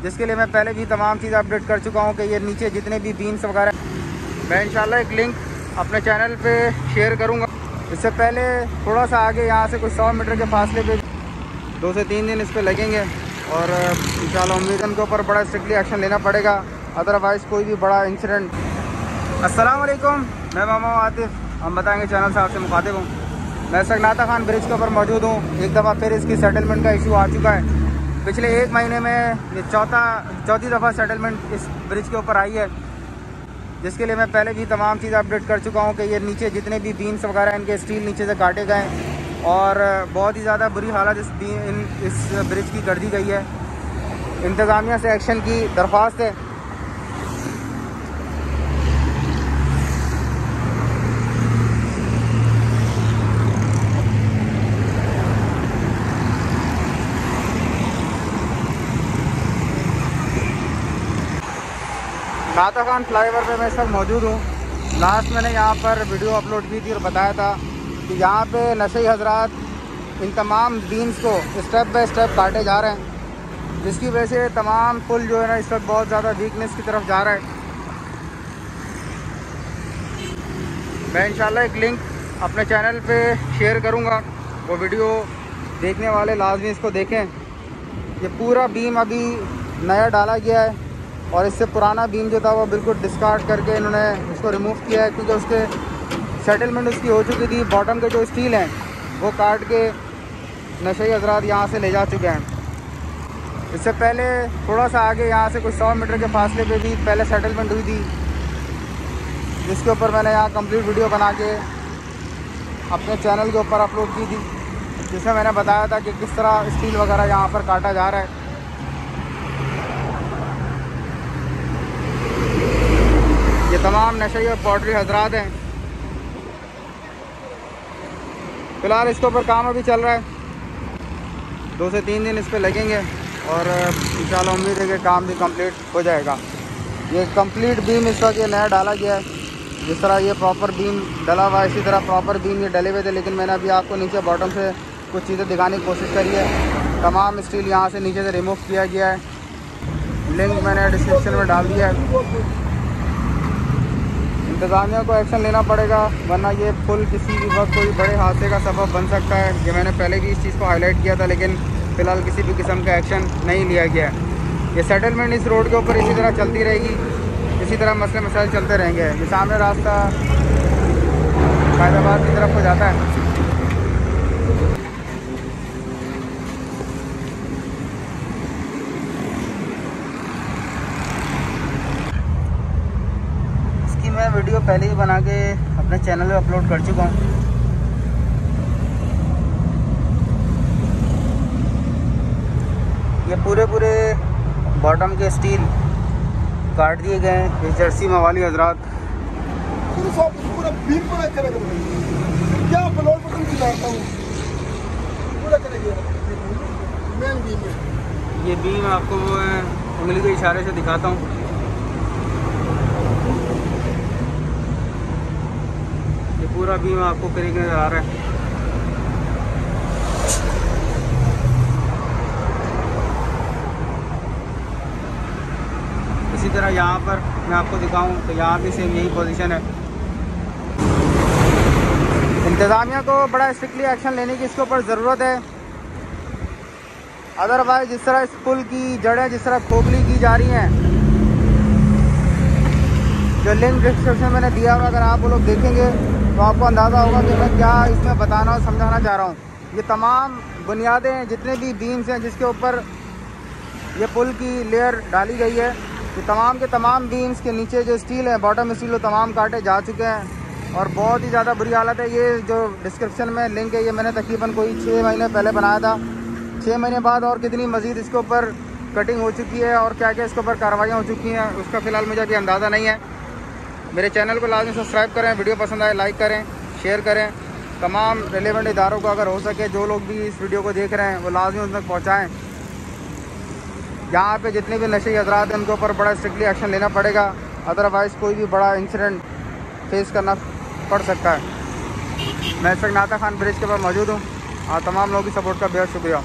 जिसके लिए मैं पहले भी तमाम चीज़ अपडेट कर चुका हूँ कि ये नीचे जितने भी बीन्स वगैरह मैं इंशाल्लाह एक लिंक अपने चैनल पे शेयर करूँगा। इससे पहले थोड़ा सा आगे यहाँ से कुछ 100 मीटर के फासले पे 2 से 3 दिन इस पर लगेंगे और इंशाल्लाह उम्मीद है उनके ऊपर बड़ा स्ट्रिक्टली एक्शन लेना पड़ेगा, अदरवाइज़ कोई भी बड़ा इंसिडेंट। अस्सलाम वालेकुम, मैं मामा आतिफ, हम बताएंगे चैनल साहब से मुखातिब हूँ। मैं सकनाता खान ब्रिज के ऊपर मौजूद हूँ। एक दफ़ा फिर इसकी सेटलमेंट का इशू आ चुका है। पिछले 1 महीने में ये चौथी दफ़ा सेटलमेंट इस ब्रिज के ऊपर आई है, जिसके लिए मैं पहले भी तमाम चीज़ अपडेट कर चुका हूँ कि ये नीचे जितने भी बीन्स वगैरह इनके स्टील नीचे से काटे गए और बहुत ही ज़्यादा बुरी हालत इस ब्रिज की कर दी गई है। इंतज़ामिया से एक्शन की दरख्वास्त है। नाता खान फ्लाईओवर पे मैं इस वक्त मौजूद हूँ। लास्ट मैंने यहाँ पर वीडियो अपलोड की थी और बताया था कि यहाँ पे नशे हजरात इन तमाम बीन्स को स्टेप बाय स्टेप काटे जा रहे हैं, जिसकी वजह से तमाम पुल जो है ना इस वक्त बहुत ज़्यादा वीकनेस की तरफ जा रहा है। मैं इंशाल्लाह एक लिंक अपने चैनल पे शेयर करूँगा, वो वीडियो देखने वाले लाजमी इसको देखें। ये पूरा बीम अभी नया डाला गया है और इससे पुराना बीम जो था वो बिल्कुल डिस्कार्ड करके इन्होंने उसको रिमूव किया है, क्योंकि उसके सेटलमेंट उसकी हो चुकी थी। बॉटम के जो स्टील हैं वो काट के नशे हजरात यहाँ से ले जा चुके हैं। इससे पहले थोड़ा सा आगे यहाँ से कुछ 100 मीटर के फासले पे भी पहले सेटलमेंट हुई थी, जिसके ऊपर मैंने यहाँ कंप्लीट वीडियो बना के अपने चैनल के ऊपर अपलोड की थी, जिसमें मैंने बताया था कि किस तरह स्टील वगैरह यहाँ पर काटा जा रहा है। ये तमाम नशे और पॉटरी हजरात हैं। फ़िलहाल इसके ऊपर काम अभी चल रहा है, 2 से 3 दिन इस पर लगेंगे और इंशाल्लाह उम्मीद है कि काम भी कंप्लीट हो जाएगा। ये कंप्लीट बीम इस वक्त ये नया डाला गया है। जिस तरह ये प्रॉपर बीम डला हुआ है, इसी तरह प्रॉपर बीम ये डले हुए थे, लेकिन मैंने अभी आपको नीचे बॉटम से कुछ चीज़ें दिखाने की कोशिश करी है। तमाम स्टील यहाँ से नीचे से रिमूव किया गया है। लिंक मैंने डिस्क्रिप्शन में डाल दिया है। इंतज़ामिया को एक्शन लेना पड़ेगा, वरना ये पुल किसी भी वक्त कोई बड़े हादसे का सबब बन सकता है। ये मैंने पहले भी इस चीज़ को हाईलाइट किया था, लेकिन फ़िलहाल किसी भी किस्म का एक्शन नहीं लिया गया है। ये सेटलमेंट इस रोड के ऊपर इसी तरह चलती रहेगी, इसी तरह मसले मसाइल चलते रहेंगे। ये सामने रास्ता फैज़ाबाद की तरफ को जाता है। मैं वीडियो पहले ही बना के अपने चैनल पे अपलोड कर चुका हूँ। ये पूरे बॉटम के स्टील काट दिए गए हैं। ये जर्सी मवाली हजरात पूरा बीम पूरा क्या अपलोड दिखाता हूँ, पूरा ये बीम आपको उंगली के इशारे से दिखाता हूँ। पूरा बीम आपको करीब नजर आ रहा है। इसी तरह यहाँ पर मैं आपको दिखाऊं तो यहाँ भी सेम यही पोजीशन है। इंतज़ामिया को बड़ा स्ट्रिक्टली एक्शन लेने की इसके ऊपर ज़रूरत है, अदरवाइज जिस तरह इस पुल की जड़ें जिस तरह खोखली की जा रही हैं, जो लिंक डिस्क्रिप्शन मैंने दिया हुआ अगर आप वो लोग देखेंगे तो आपको अंदाज़ा होगा कि मैं क्या इसमें बताना और समझाना चाह रहा हूँ। ये तमाम बुनियादें जितने भी बीम्स हैं जिसके ऊपर ये पुल की लेयर डाली गई है, ये तमाम के तमाम बीम्स के नीचे जो स्टील है, बॉटम स्टील, वो तमाम काटे जा चुके हैं और बहुत ही ज़्यादा बुरी हालत है। ये जो डिस्क्रिप्शन में लिंक है ये मैंने तकरीबन कोई 6 महीने पहले बनाया था। 6 महीने बाद और कितनी मज़ीद इसके ऊपर कटिंग हो चुकी है और क्या क्या इसके ऊपर कार्रवाइयाँ हो चुकी हैं, उसका फ़िलहाल मुझे अभी अंदाज़ा नहीं है। मेरे चैनल को लाजमी सब्सक्राइब करें, वीडियो पसंद आए लाइक करें, शेयर करें। तमाम रेलेवेंट इदारों को अगर हो सके जो लोग भी इस वीडियो को देख रहे हैं वो लाजमी उन तक पहुँचाएँ। यहाँ पे जितने भी नशे हजरात हैं उनके ऊपर बड़ा स्ट्रिक्टली एक्शन लेना पड़ेगा, अदरवाइज़ कोई भी बड़ा इंसिडेंट फेस करना पड़ सकता है। मैं सकनाता खान ब्रिज के ऊपर मौजूद हूँ। तमाम लोगों की सपोर्ट का बेहद शुक्रिया।